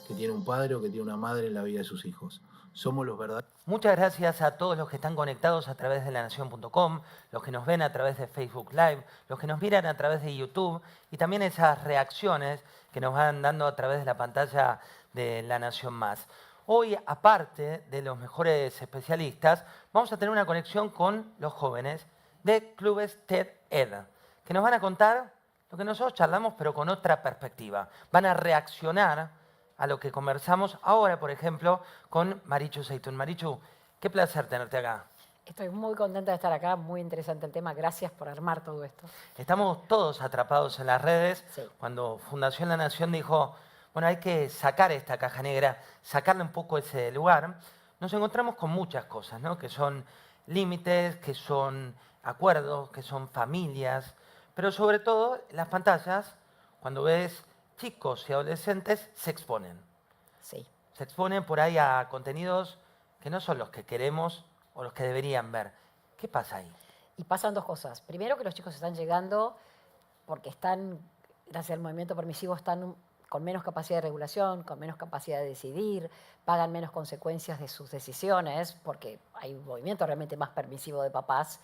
que tiene un padre o que tiene una madre en la vida de sus hijos. Somos los verdaderos. Muchas gracias a todos los que están conectados a través de lanación.com, los que nos ven a través de Facebook Live, los que nos miran a través de YouTube y también esas reacciones que nos van dando a través de la pantalla de La Nación Más. Hoy, aparte de los mejores especialistas, vamos a tener una conexión con los jóvenes de Clubes TED Ed, que nos van a contar lo que nosotros charlamos, pero con otra perspectiva. Van a reaccionar a lo que conversamos ahora, por ejemplo, con Marichu Seitún. Marichu, qué placer tenerte acá. Estoy muy contenta de estar acá, muy interesante el tema. Gracias por armar todo esto. Estamos todos atrapados en las redes. Sí. Cuando Fundación La Nación dijo, bueno, hay que sacar esta caja negra, sacarle un poco ese lugar, nos encontramos con muchas cosas, ¿no? Que son límites, que son acuerdos, que son familias, pero sobre todo las pantallas, cuando ves chicos y adolescentes, se exponen. Sí. Se exponen por ahí a contenidos que no son los que queremos o los que deberían ver. ¿Qué pasa ahí? Y pasan dos cosas. Primero, que los chicos están llegando porque están, gracias al movimiento permisivo, están con menos capacidad de regulación, con menos capacidad de decidir, pagan menos consecuencias de sus decisiones, porque hay un movimiento realmente más permisivo de papás,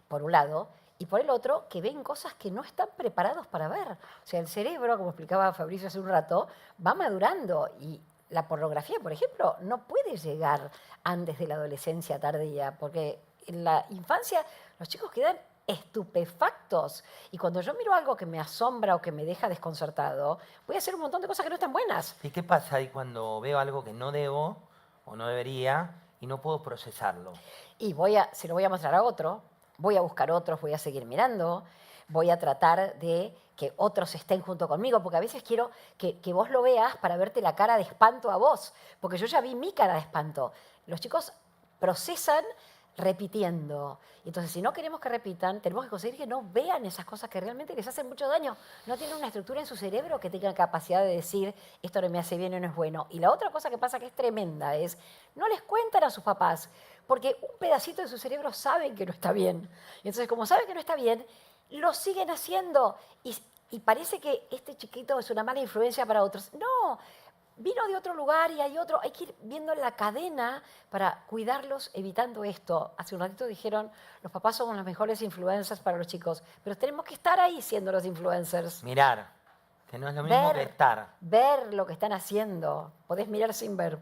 por un lado, y por el otro, que ven cosas que no están preparados para ver. O sea, el cerebro, como explicaba Fabricio hace un rato, va madurando y la pornografía, por ejemplo, no puede llegar antes de la adolescencia tardía, porque en la infancia los chicos quedan estupefactos. Y cuando yo miro algo que me asombra o que me deja desconcertado, voy a hacer un montón de cosas que no están buenas. ¿Y qué pasa ahí cuando veo algo que no debo o no debería y no puedo procesarlo? Y se lo voy a mostrar a otro, voy a buscar otros, voy a seguir mirando, voy a tratar de que otros estén junto conmigo, porque a veces quiero que vos lo veas para verte la cara de espanto a vos, porque yo ya vi mi cara de espanto. Los chicos procesan repitiendo. Entonces, si no queremos que repitan, tenemos que conseguir que no vean esas cosas que realmente les hacen mucho daño. No tienen una estructura en su cerebro que tenga capacidad de decir esto no me hace bien o no es bueno. Y la otra cosa que pasa que es tremenda es, no les cuentan a sus papás, porque un pedacito de su cerebro saben que no está bien. Y entonces, como saben que no está bien, lo siguen haciendo. Y parece que este chiquito es una mala influencia para otros. No, vino de otro lugar y hay otro. Hay que ir viendo la cadena para cuidarlos, evitando esto. Hace un ratito dijeron, los papás somos los mejores influencers para los chicos, pero tenemos que estar ahí siendo los influencers. Mirar, que no es lo mismo que estar. Ver lo que están haciendo. Podés mirar sin ver.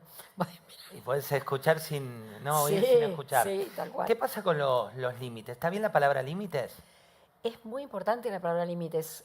Y podés escuchar sin, no oír Sí, sin escuchar. sí, tal cual. ¿Qué pasa con los límites? ¿Está bien la palabra límites? Es muy importante la palabra límites.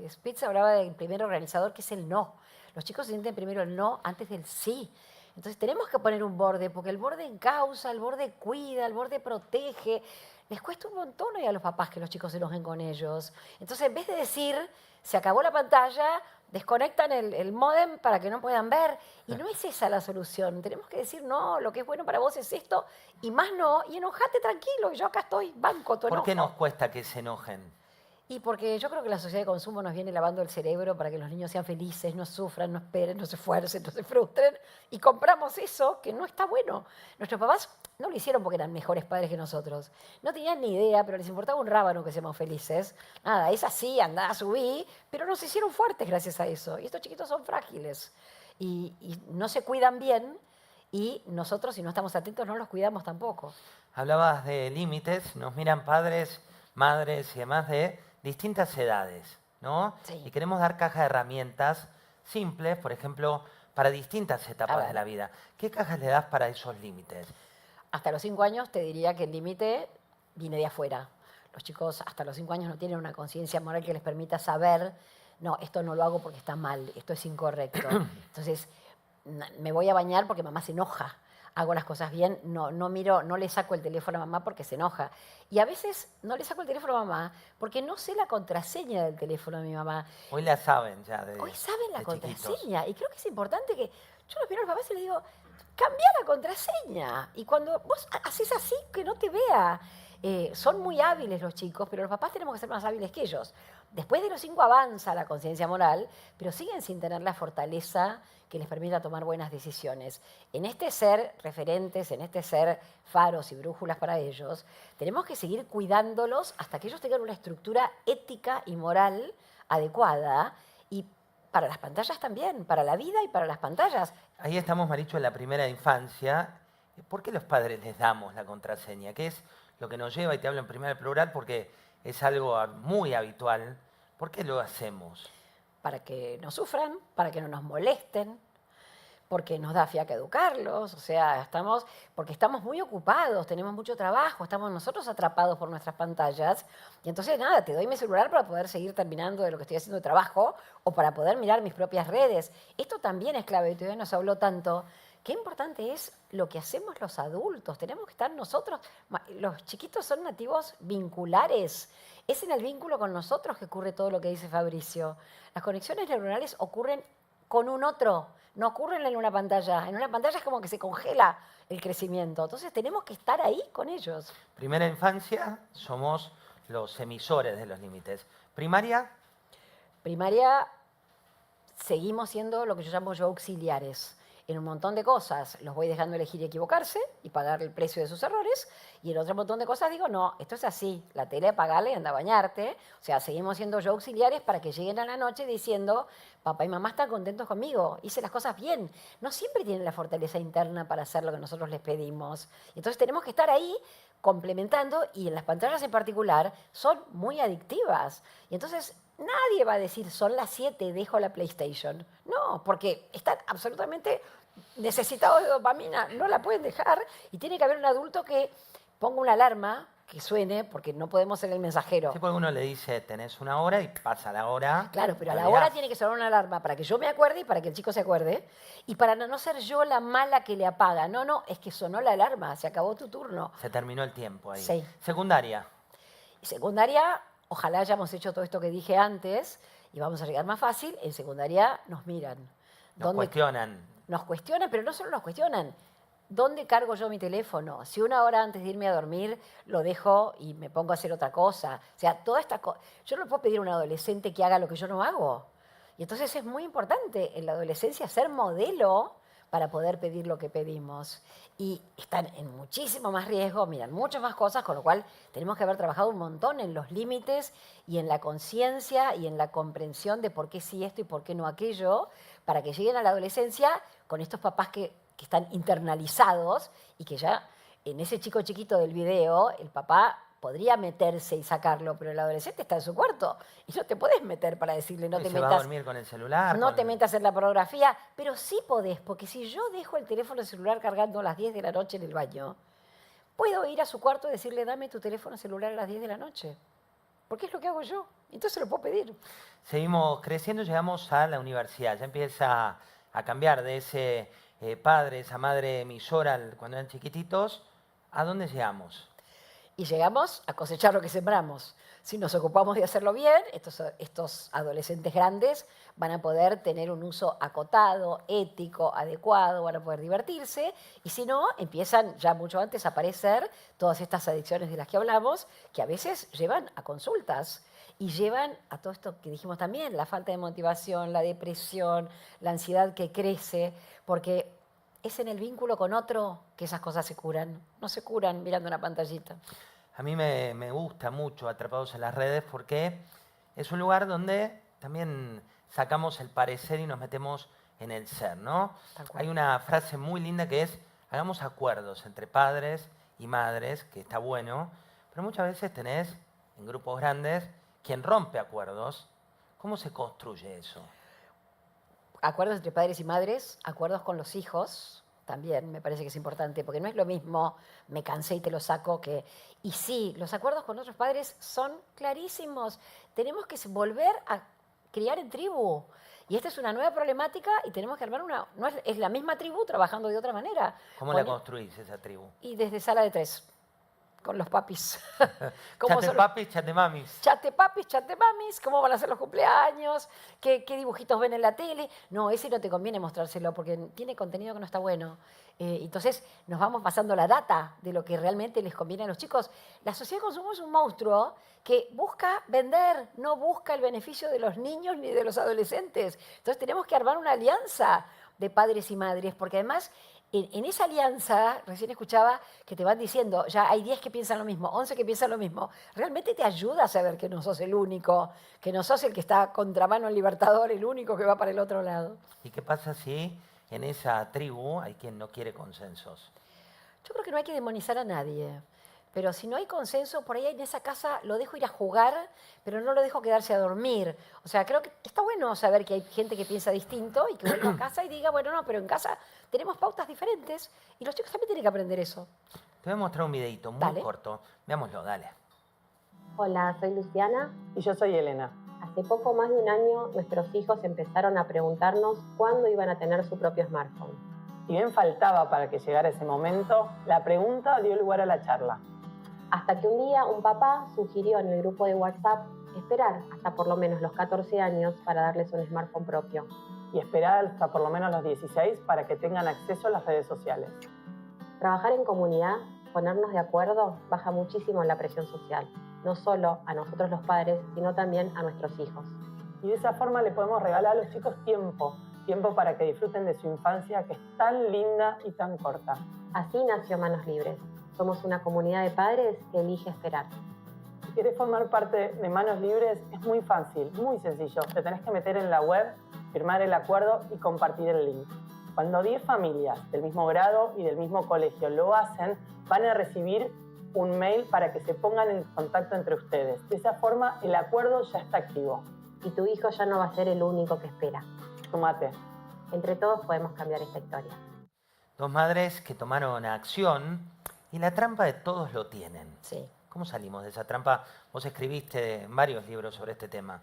Spitz hablaba del primer organizador, que es el no. Los chicos sienten primero el no antes del sí. Entonces tenemos que poner un borde, porque el borde encausa, el borde cuida, el borde protege. Les cuesta un montón hoy a los papás que los chicos se enojen con ellos. Entonces, en vez de decir, se acabó la pantalla, desconectan el módem para que no puedan ver. Y no es esa la solución. Tenemos que decir, no, lo que es bueno para vos es esto, y más no, y enojate tranquilo, yo acá estoy, banco tu enojo. ¿Por qué nos cuesta que se enojen? Y porque yo creo que la sociedad de consumo nos viene lavando el cerebro para que los niños sean felices, no sufran, no esperen, no se esfuercen, no se frustren. Y compramos eso que no está bueno. Nuestros papás no lo hicieron porque eran mejores padres que nosotros. No tenían ni idea, pero les importaba un rábano que seamos felices. Nada, es así, andá, subí. Pero nos hicieron fuertes gracias a eso. Y estos chiquitos son frágiles. Y no se cuidan bien. Y nosotros, si no estamos atentos, no los cuidamos tampoco. Hablabas de límites, nos miran padres, madres y demás de distintas edades, ¿no? Sí. Y queremos dar caja de herramientas simples, por ejemplo, para distintas etapas de la vida. ¿Qué cajas le das para esos límites? Hasta los 5 años te diría que el límite viene de afuera. Los chicos hasta los 5 años no tienen una conciencia moral que les permita saber, no, esto no lo hago porque está mal, esto es incorrecto. Entonces, me voy a bañar porque mamá se enoja. Hago las cosas bien, no miro, no le saco el teléfono a mamá porque se enoja. Y a veces no le saco el teléfono a mamá porque no sé la contraseña del teléfono de mi mamá. Hoy la saben ya. Hoy saben la de chiquitos. contraseña. Y creo que es importante que yo los miro a los papás y les digo, cambia la contraseña. Y cuando vos haces así, que no te vea. Son muy hábiles los chicos, pero los papás tenemos que ser más hábiles que ellos. Después de los 5 avanza la conciencia moral, pero siguen sin tener la fortaleza que les permita tomar buenas decisiones. En este ser referentes, en este ser faros y brújulas para ellos, tenemos que seguir cuidándolos hasta que ellos tengan una estructura ética y moral adecuada. Y para las pantallas también, para la vida y para las pantallas. Ahí estamos, Marichu, en la primera infancia. ¿Por qué los padres les damos la contraseña? ¿Qué es lo que nos lleva, y te hablo en primer plural porque es algo muy habitual? ¿Por qué lo hacemos? Para que no sufran, para que no nos molesten, porque nos da fiaca educarlos, o sea, porque estamos muy ocupados, tenemos mucho trabajo, estamos nosotros atrapados por nuestras pantallas, y entonces nada, te doy mi celular para poder seguir terminando de lo que estoy haciendo de trabajo o para poder mirar mis propias redes. Esto también es clave, y todavía nos habló tanto. Qué importante es lo que hacemos los adultos. Tenemos que estar nosotros. Los chiquitos son nativos vinculares. Es en el vínculo con nosotros que ocurre todo lo que dice Fabricio. Las conexiones neuronales ocurren con un otro, no ocurren en una pantalla. En una pantalla es como que se congela el crecimiento. Entonces tenemos que estar ahí con ellos. Primera infancia, somos los emisores de los límites. Primaria, Primaria, seguimos siendo lo que yo llamo yo auxiliares. En un montón de cosas los voy dejando elegir y equivocarse y pagar el precio de sus errores. Y en otro montón de cosas digo, no, esto es así, la tele apagarle y anda a bañarte. O sea, seguimos siendo yo auxiliares para que lleguen a la noche diciendo, papá y mamá están contentos conmigo, hice las cosas bien. No siempre tienen la fortaleza interna para hacer lo que nosotros les pedimos. Entonces tenemos que estar ahí complementando, y en las pantallas en particular son muy adictivas. Y entonces nadie va a decir, son las 7, dejo la PlayStation. No, porque están absolutamente necesitados de dopamina, no la pueden dejar, y tiene que haber un adulto que ponga una alarma que suene, porque no podemos ser el mensajero. sí, porque uno le dice, tenés una hora y pasa la hora. Claro, pero a la olvidás. hora tiene que sonar una alarma para que yo me acuerde y para que el chico se acuerde, y para no ser yo la mala que le apaga. No, no, es que sonó la alarma, se acabó tu turno. Se terminó el tiempo ahí. Sí. Secundaria, Y secundaria, ojalá hayamos hecho todo esto que dije antes y vamos a llegar más fácil. En secundaria nos miran. nos cuestionan. Nos cuestionan, pero no solo nos cuestionan. ¿Dónde cargo yo mi teléfono? Si una hora antes de irme a dormir lo dejo y me pongo a hacer otra cosa. O sea, toda esta cosa. Yo no le puedo pedir a un adolescente que haga lo que yo no hago. Y entonces es muy importante en la adolescencia ser modelo para poder pedir lo que pedimos. Y están en muchísimo más riesgo, miran muchas más cosas, con lo cual tenemos que haber trabajado un montón en los límites y en la conciencia y en la comprensión de por qué sí esto y por qué no aquello, para que lleguen a la adolescencia con estos papás que están internalizados y que ya en ese chico chiquito del video el papá podría meterse y sacarlo, pero el adolescente está en su cuarto y no te podés meter para decirle no Y te se va a metas. dormir con el celular. No con- te metas en la pornografía, pero sí podés, porque si yo dejo el teléfono celular cargando a las 10 de la noche en el baño, puedo ir a su cuarto y decirle, dame tu teléfono celular a las 10 de la noche, porque es lo que hago yo. Entonces lo puedo pedir. Seguimos creciendo, llegamos a la universidad. Ya empieza a cambiar de ese padre, esa madre emisora cuando eran chiquititos. ¿A dónde llegamos? Y llegamos a cosechar lo que sembramos. Si nos ocupamos de hacerlo bien, estos adolescentes grandes van a poder tener un uso acotado, ético, adecuado, van a poder divertirse. Y si no, empiezan ya mucho antes a aparecer todas estas adicciones de las que hablamos, que a veces llevan a consultas y llevan a todo esto que dijimos también, la falta de motivación, la depresión, la ansiedad que crece, porque es en el vínculo con otro que esas cosas se curan. No se curan mirando una pantallita. A mí me gusta mucho Atrapados en las Redes porque es un lugar donde también sacamos el parecer y nos metemos en el ser, ¿no? Tal cual. Hay una frase muy linda que es, hagamos acuerdos entre padres y madres, que está bueno, pero muchas veces tenés en grupos grandes quien rompe acuerdos. ¿Cómo se construye eso? Acuerdos entre padres y madres, acuerdos con los hijos, también me parece que es importante, porque no es lo mismo me cansé y te lo saco que... Y sí, los acuerdos con otros padres son clarísimos. Tenemos que volver a criar en tribu. Y esta es una nueva problemática y tenemos que armar una... No es la misma tribu trabajando de otra manera. ¿Cómo la construís esa tribu? Y desde sala de 3, con los papis. ¿Cómo Chate son- papis, chate mamis. Chate papis, chate mamis, cómo van a ser los cumpleaños, qué dibujitos ven en la tele. No, ese no te conviene mostrárselo porque tiene contenido que no está bueno. Entonces nos vamos pasando la data de lo que realmente les conviene a los chicos. La sociedad de consumo es un monstruo que busca vender, no busca el beneficio de los niños ni de los adolescentes. Entonces tenemos que armar una alianza de padres y madres, porque además en esa alianza, recién escuchaba que te van diciendo, ya hay 10 que piensan lo mismo, 11 que piensan lo mismo, realmente te ayuda a saber que no sos el único, que no sos el que está contramano al Libertador, el único que va para el otro lado. ¿Y qué pasa si en esa tribu hay quien no quiere consensos? Yo creo que no hay que demonizar a nadie. Pero si no hay consenso, por ahí en esa casa lo dejo ir a jugar, pero no lo dejo quedarse a dormir. O sea, creo que está bueno saber que hay gente que piensa distinto y que vuelva a casa y diga, bueno, no, pero en casa tenemos pautas diferentes y los chicos también tienen que aprender eso. Te voy a mostrar un videito muy Dale. corto. Veámoslo, dale. Hola, soy Luciana. Y yo soy Elena. Hace poco más de un año nuestros hijos empezaron a preguntarnos cuándo iban a tener su propio smartphone. Si bien faltaba para que llegara ese momento, la pregunta dio lugar a la charla. Hasta que un día un papá sugirió en el grupo de WhatsApp esperar hasta por lo menos los 14 años para darles un smartphone propio. Y esperar hasta por lo menos los 16 para que tengan acceso a las redes sociales. Trabajar en comunidad, ponernos de acuerdo, baja muchísimo la presión social. No solo a nosotros los padres, sino también a nuestros hijos. Y de esa forma le podemos regalar a los chicos tiempo para que disfruten de su infancia, que es tan linda y tan corta. Así nació Manos Libres. Somos una comunidad de padres que elige esperar. Si quieres formar parte de Manos Libres, es muy fácil, muy sencillo. Te tenés que meter en la web, firmar el acuerdo y compartir el link. Cuando 10 familias del mismo grado y del mismo colegio lo hacen, van a recibir un mail para que se pongan en contacto entre ustedes. De esa forma, el acuerdo ya está activo. Y tu hijo ya no va a ser el único que espera. Tomate. Entre todos podemos cambiar esta historia. Dos madres que tomaron acción y la trampa de todos lo tienen. Sí. ¿Cómo salimos de esa trampa? Vos escribiste varios libros sobre este tema.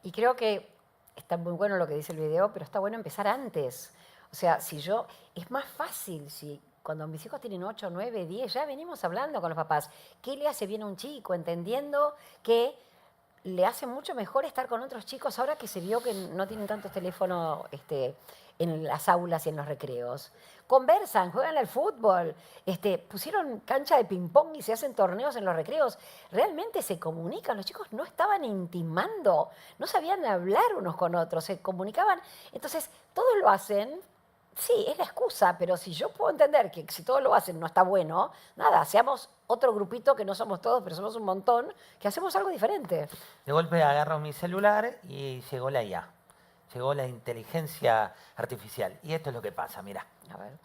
Y creo que está muy bueno lo que dice el video, pero está bueno empezar antes. O sea, es más fácil si cuando mis hijos tienen 8, 9, 10, ya venimos hablando con los papás. ¿Qué le hace bien a un chico? Entendiendo que le hace mucho mejor estar con otros chicos ahora que se vio que no tienen tantos teléfonos en las aulas y en los recreos. Conversan, juegan al fútbol, pusieron cancha de ping-pong y se hacen torneos en los recreos. Realmente se comunican, los chicos no estaban intimando, no sabían hablar unos con otros, se comunicaban. Entonces, todos lo hacen. Sí, es la excusa, pero si yo puedo entender que si todos lo hacen no está bueno, nada, seamos otro grupito que no somos todos, pero somos un montón, que hacemos algo diferente. De golpe agarro mi celular y llegó la IA. Llegó la inteligencia artificial. Y esto es lo que pasa, mira. A ver.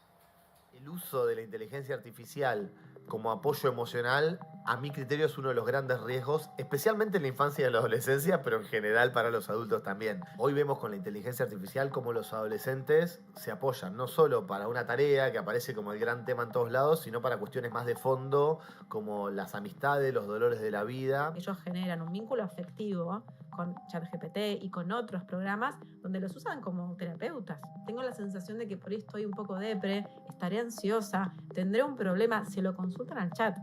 El uso de la inteligencia artificial como apoyo emocional, a mi criterio, es uno de los grandes riesgos, especialmente en la infancia y en la adolescencia, pero en general para los adultos también. Hoy vemos con la inteligencia artificial cómo los adolescentes se apoyan, no solo para una tarea que aparece como el gran tema en todos lados, sino para cuestiones más de fondo, como las amistades, los dolores de la vida. Ellos generan un vínculo afectivo con ChatGPT y con otros programas donde los usan como terapeutas. Tengo la sensación de que por ahí estoy un poco depre, estaré ansiosa, tendré un problema, se lo consultan al chat,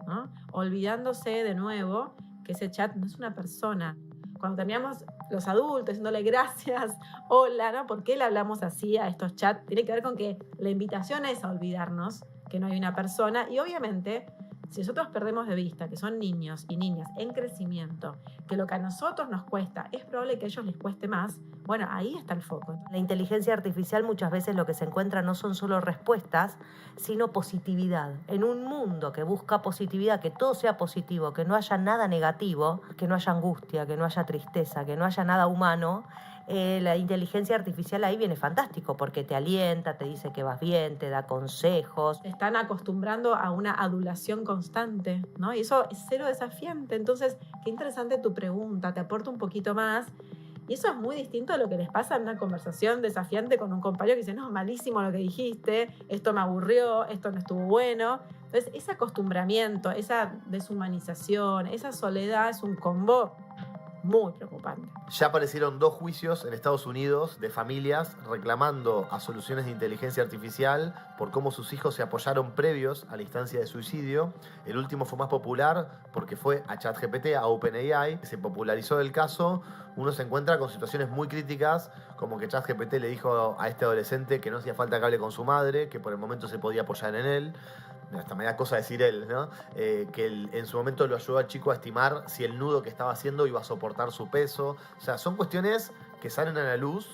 ¿no? Olvidándose de nuevo que ese chat no es una persona. Cuando terminamos los adultos diciéndole gracias, hola, ¿no? ¿Por qué le hablamos así a estos chats? Tiene que ver con que la invitación es a olvidarnos que no hay una persona y obviamente si nosotros perdemos de vista que son niños y niñas en crecimiento, que lo que a nosotros nos cuesta es probable que a ellos les cueste más, bueno, ahí está el foco. La inteligencia artificial muchas veces lo que se encuentra no son solo respuestas, sino positividad. En un mundo que busca positividad, que todo sea positivo, que no haya nada negativo, que no haya angustia, que no haya tristeza, que no haya nada humano, la inteligencia artificial ahí viene fantástico porque te alienta, te dice que vas bien, te da consejos. Se están acostumbrando a una adulación constante, ¿no? Y eso es cero desafiante. Entonces, qué interesante tu pregunta, te aporta un poquito más. Y eso es muy distinto a lo que les pasa en una conversación desafiante con un compañero que dice, no, malísimo lo que dijiste, esto me aburrió, esto no estuvo bueno. Entonces, ese acostumbramiento, esa deshumanización, esa soledad es un combo muy preocupante. Ya aparecieron 2 juicios en Estados Unidos de familias reclamando a soluciones de inteligencia artificial por cómo sus hijos se apoyaron previos a la instancia de suicidio. El último fue más popular porque fue a ChatGPT, a OpenAI. Se popularizó el caso. Uno se encuentra con situaciones muy críticas, como que ChatGPT le dijo a este adolescente que no hacía falta que hable con su madre, que por el momento se podía apoyar en él. Hasta me da cosa decir él, ¿no? Que en su momento lo ayudó al chico a estimar si el nudo que estaba haciendo iba a soportar su peso. O sea, son cuestiones que salen a la luz,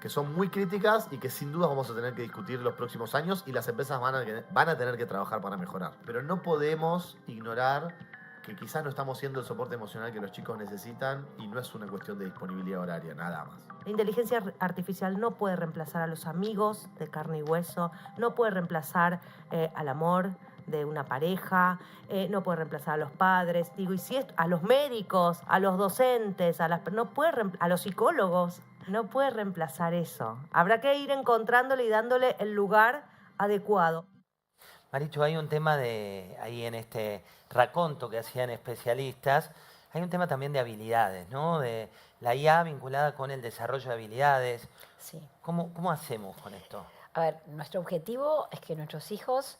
que son muy críticas y que sin duda vamos a tener que discutir los próximos años y las empresas van a tener que trabajar para mejorar. Pero no podemos ignorar que quizás no estamos siendo el soporte emocional que los chicos necesitan y no es una cuestión de disponibilidad horaria, nada más. La inteligencia artificial no puede reemplazar a los amigos de carne y hueso, no puede reemplazar al amor de una pareja, no puede reemplazar a los padres, digo, y si es a los médicos, a los docentes, a los psicólogos, no puede reemplazar eso. Habrá que ir encontrándole y dándole el lugar adecuado. Marichu, hay un tema ahí en este raconto que hacían especialistas, hay un tema también de habilidades, ¿no? De la IA vinculada con el desarrollo de habilidades. Sí. ¿Cómo hacemos con esto? A ver, nuestro objetivo es que nuestros hijos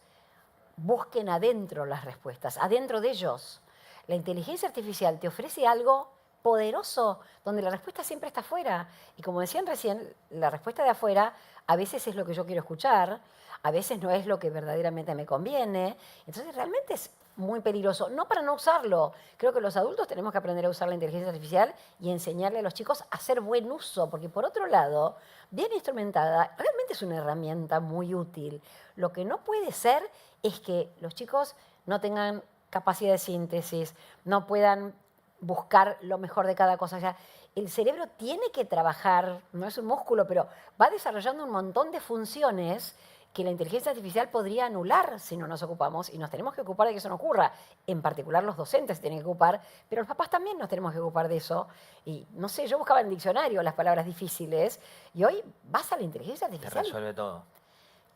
busquen adentro las respuestas, adentro de ellos. La inteligencia artificial te ofrece algo poderoso, donde la respuesta siempre está afuera. Y como decían recién, la respuesta de afuera a veces es lo que yo quiero escuchar, a veces no es lo que verdaderamente me conviene. Entonces realmente es muy peligroso, no para no usarlo. Creo que los adultos tenemos que aprender a usar la inteligencia artificial y enseñarle a los chicos a hacer buen uso, porque por otro lado, bien instrumentada, realmente es una herramienta muy útil. Lo que no puede ser es que los chicos no tengan capacidad de síntesis, no puedan buscar lo mejor de cada cosa. O sea, el cerebro tiene que trabajar, no es un músculo, pero va desarrollando un montón de funciones que la inteligencia artificial podría anular si no nos ocupamos, y nos tenemos que ocupar de que eso no ocurra. En particular los docentes se tienen que ocupar, pero los papás también nos tenemos que ocupar de eso. Y no sé, yo buscaba en el diccionario las palabras difíciles y hoy vas a la inteligencia Te artificial. resuelve todo.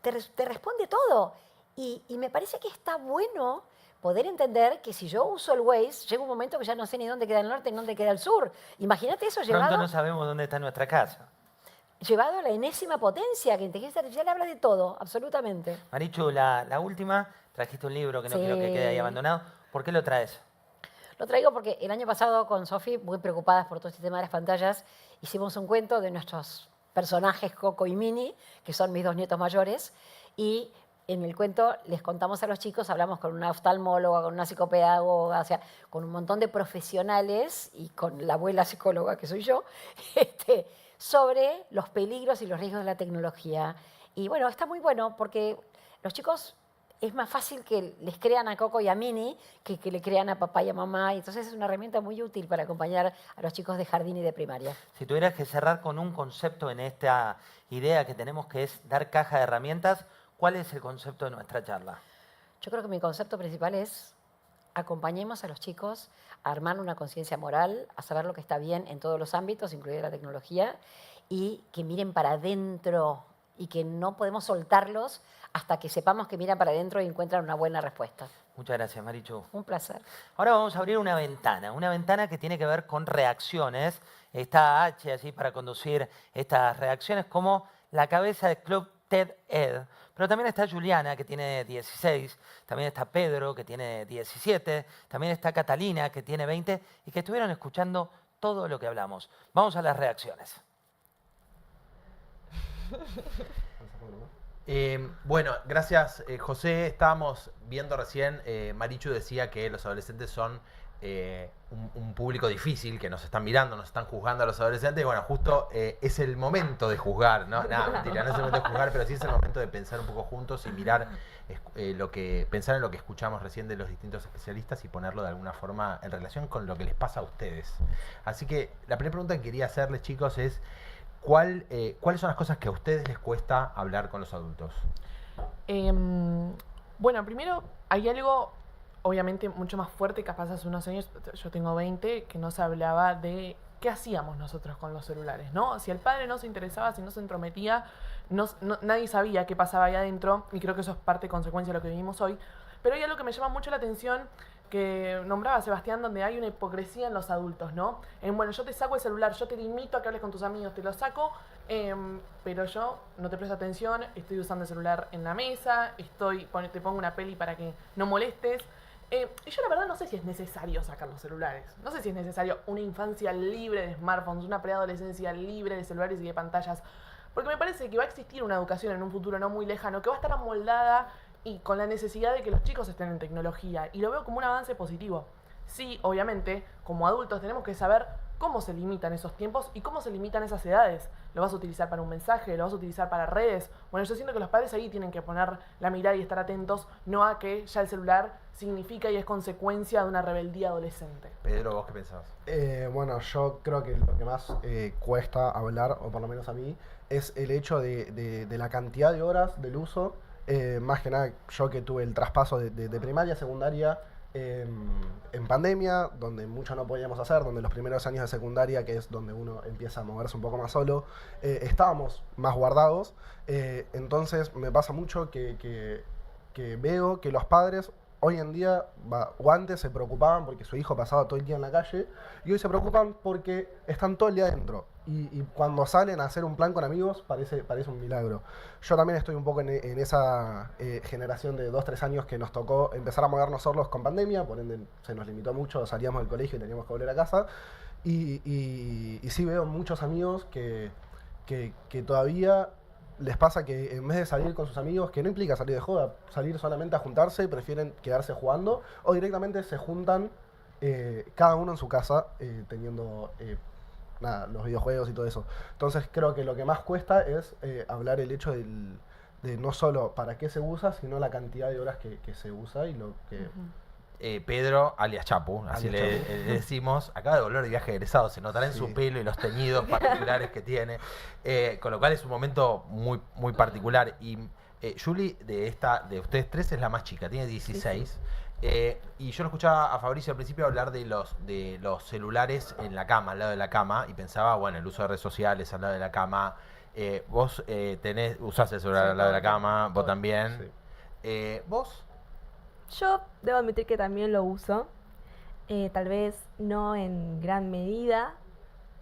Te responde todo. Y me parece que está bueno poder entender que si yo uso el Waze, llega un momento que ya no sé ni dónde queda el norte ni dónde queda el sur. Imagínate eso Pronto llevado no sabemos dónde está nuestra casa. a la enésima potencia, que inteligencia artificial habla de todo, absolutamente. Marichu, la última, trajiste un libro que no Sí. quiero que quede ahí abandonado. ¿Por qué lo traes? Lo traigo porque el año pasado con Sofi, muy preocupadas por todo este tema de las pantallas, hicimos un cuento de nuestros personajes Coco y Mini, que son mis dos nietos mayores, y en el cuento les contamos a los chicos, hablamos con una oftalmóloga, con una psicopedagoga, o sea, con un montón de profesionales y con la abuela psicóloga que soy yo, sobre los peligros y los riesgos de la tecnología. Y bueno, está muy bueno porque los chicos es más fácil que les crean a Coco y a Mini que le crean a papá y a mamá. Y entonces es una herramienta muy útil para acompañar a los chicos de jardín y de primaria. Si tuvieras que cerrar con un concepto en esta idea que tenemos, que es dar caja de herramientas, ¿cuál es el concepto de nuestra charla? Yo creo que mi concepto principal es acompañemos a los chicos a armar una conciencia moral, a saber lo que está bien en todos los ámbitos, incluida la tecnología, y que miren para adentro y que no podemos soltarlos hasta que sepamos que miran para adentro y encuentran una buena respuesta. Muchas gracias, Marichu. Un placer. Ahora vamos a abrir una ventana que tiene que ver con reacciones. Está H allí para conducir estas reacciones, como la cabeza del club TED-Ed. Pero también está Juliana, que tiene 16, también está Pedro, que tiene 17, también está Catalina, que tiene 20, y que estuvieron escuchando todo lo que hablamos. Vamos a las reacciones. Bueno, gracias José. Estábamos viendo recién, Marichu decía que los adolescentes son un público difícil, que nos están mirando, nos están juzgando a los adolescentes. Y bueno, justo es el momento de juzgar, ¿no? Nada, mentira, no es el momento de juzgar, pero sí es el momento de pensar un poco juntos y mirar pensar en lo que escuchamos recién de los distintos especialistas y ponerlo de alguna forma en relación con lo que les pasa a ustedes. Así que la primera pregunta que quería hacerles, chicos, es ¿cuáles son las cosas que a ustedes les cuesta hablar con los adultos? Bueno, primero hay algo obviamente mucho más fuerte, capaz hace unos años, yo tengo 20, que no se hablaba de qué hacíamos nosotros con los celulares, ¿no? Si el padre no se interesaba, si no se entrometía, nadie sabía qué pasaba ahí adentro, y creo que eso es parte consecuencia de lo que vivimos hoy. Pero hay algo que me llama mucho la atención, que nombraba Sebastián, donde hay una hipocresía en los adultos, ¿no? Bueno, yo te saco el celular, yo te limito a que hables con tus amigos, te lo saco, pero yo no te presto atención, estoy usando el celular en la mesa, te pongo una peli para que no molestes. Y yo la verdad no sé si es necesario sacar los celulares. No sé si es necesario una infancia libre de smartphones, una preadolescencia libre de celulares y de pantallas. Porque me parece que va a existir una educación en un futuro no muy lejano que va a estar amoldada y con la necesidad de que los chicos estén en tecnología. Y lo veo como un avance positivo. Sí, obviamente, como adultos tenemos que saber cómo se limitan esos tiempos y cómo se limitan esas edades. lo vas a utilizar para un mensaje, lo vas a utilizar para redes. Bueno, yo siento que los padres ahí tienen que poner la mirada y estar atentos, no a que ya el celular significa y es consecuencia de una rebeldía adolescente. Pedro, ¿vos qué pensás? Bueno, yo creo que lo que más cuesta hablar, o por lo menos a mí, es el hecho de la cantidad de horas del uso. Más que nada, yo que tuve el traspaso de primaria a secundaria en pandemia, donde mucho no podíamos hacer, donde los primeros años de secundaria, que es donde uno empieza a moverse un poco más solo, estábamos más guardados. Entonces me pasa mucho que veo que los padres hoy en día, o antes se preocupaban porque su hijo pasaba todo el día en la calle, y hoy se preocupan porque están todo el día adentro. Y cuando salen a hacer un plan con amigos, parece un milagro. Yo también estoy un poco en esa generación de 2-3 años que nos tocó empezar a movernos solos con pandemia, por ende se nos limitó mucho, salíamos del colegio y teníamos que volver a casa. Y sí veo muchos amigos que todavía les pasa que en vez de salir con sus amigos, que no implica salir de joda, salir solamente a juntarse, prefieren quedarse jugando, o directamente se juntan cada uno en su casa teniendo los videojuegos y todo eso. Entonces creo que lo que más cuesta es hablar el hecho de no solo para qué se usa, sino la cantidad de horas que se usa y lo que... Pedro, alias Chapu, así Alias le decimos, acaba de volver de viaje de egresado, se notará en su pelo y los teñidos particulares que tiene, con lo cual es un momento muy, muy particular. Y Juli, de ustedes tres, es la más chica, tiene 16. Y yo lo escuchaba a Fabricio al principio hablar de los celulares en la cama, al lado de la cama, y pensaba, bueno, el uso de redes sociales al lado de la cama. Vos usás el celular al lado de la cama, vos también. ¿Vos? Yo debo admitir que también lo uso, tal vez no en gran medida,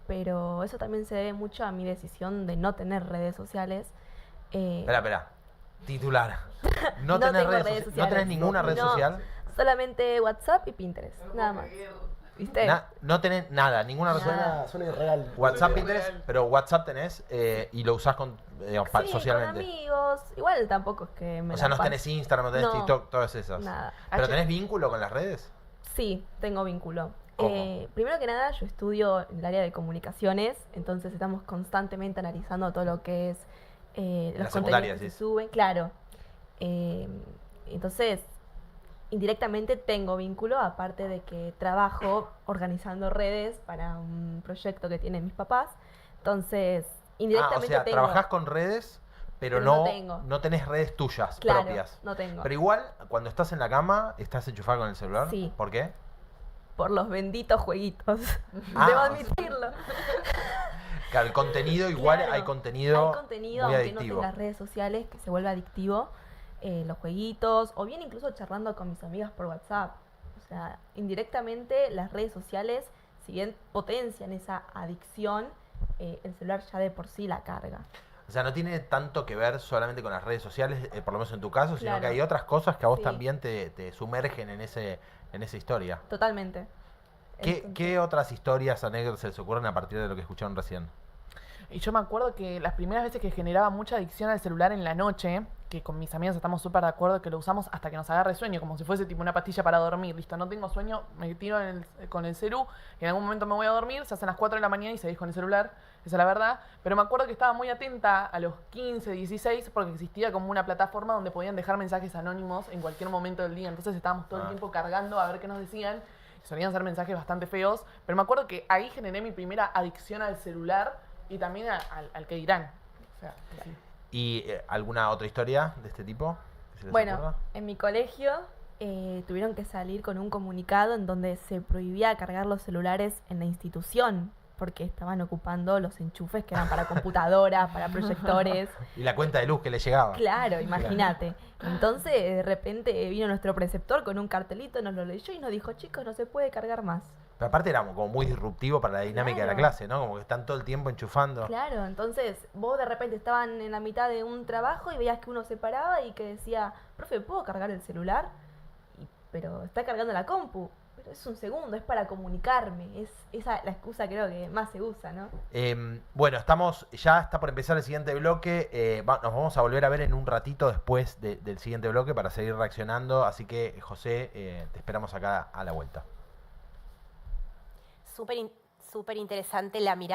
pero eso también se debe mucho a mi decisión de no tener redes sociales. Espera, titular. No tengo tenés redes sociales. ¿No tenés ninguna red social? Solamente WhatsApp y Pinterest, nada más. ¿Viste? No tenés nada, ninguna red social. Suena irreal. WhatsApp, Pinterest, pero WhatsApp tenés y lo usás Sí, socialmente. con amigos, igual tampoco es que me O sea, la no tenés paso. Instagram, no tenés No, TikTok, todas esas. nada. ¿Pero tenés vínculo con las redes? Sí, tengo vínculo. ¿Cómo? Primero que nada, yo estudio en el área de comunicaciones, entonces estamos constantemente analizando todo lo que es los contenidos que se suben. Claro. Entonces, indirectamente tengo vínculo, aparte de que trabajo organizando redes para un proyecto que tienen mis papás. Entonces, indirectamente o sea, tengo. trabajás con redes, pero no tenés redes tuyas Claro, propias. no tengo. Pero igual, cuando estás en la cama, ¿estás enchufado con el celular? Sí. ¿Por qué? Por los benditos jueguitos. Ah, Debo o sea, admitirlo. Claro, el contenido, igual Claro, hay contenido muy muy aunque no adictivo. tengas redes sociales, que se vuelve adictivo. Los jueguitos, o bien incluso charlando con mis amigas por WhatsApp. O sea, indirectamente las redes sociales, si bien potencian esa adicción, el celular ya de por sí la carga. O sea, no tiene tanto que ver solamente con las redes sociales, por lo menos en tu caso, sino Claro. que hay otras cosas que a vos Sí. también te sumergen en esa historia. Totalmente. ¿Qué otras historias, anécdotas se les ocurren a partir de lo que escucharon recién? Y yo me acuerdo que las primeras veces que generaba mucha adicción al celular en la noche, que con mis amigas estamos súper de acuerdo que lo usamos hasta que nos agarre sueño, como si fuese tipo una pastilla para dormir. Listo, no tengo sueño, me tiro con el celu y en algún momento me voy a dormir, se hacen las 4 de la mañana y seguís con el celular, esa es la verdad. Pero me acuerdo que estaba muy atenta a los 15, 16, porque existía como una plataforma donde podían dejar mensajes anónimos en cualquier momento del día. Entonces estábamos todo el tiempo cargando a ver qué nos decían. Solían ser mensajes bastante feos, pero me acuerdo que ahí generé mi primera adicción al celular y también al que dirán. O sea, sí. ¿Y alguna otra historia de este tipo? ¿Que se les Bueno, ocurra? en mi colegio tuvieron que salir con un comunicado en donde se prohibía cargar los celulares en la institución porque estaban ocupando los enchufes que eran para computadoras, para proyectores. Y la cuenta de luz que le llegaba. Claro, imagínate. Entonces, de repente vino nuestro preceptor con un cartelito, nos lo leyó y nos dijo, chicos, no se puede cargar más. Pero aparte era como muy disruptivo para la dinámica de la Claro. clase, ¿no? Como que están todo el tiempo enchufando. Claro, entonces vos de repente estaban en la mitad de un trabajo y veías que uno se paraba y que decía, profe, ¿puedo cargar el celular? Pero está cargando la compu. Pero es un segundo, es para comunicarme. Es esa la excusa creo que más se usa, ¿no? Bueno, ya está por empezar el siguiente bloque. Nos vamos a volver a ver en un ratito después del siguiente bloque para seguir reaccionando. Así que, José, te esperamos acá a la vuelta. Súper interesante la mirada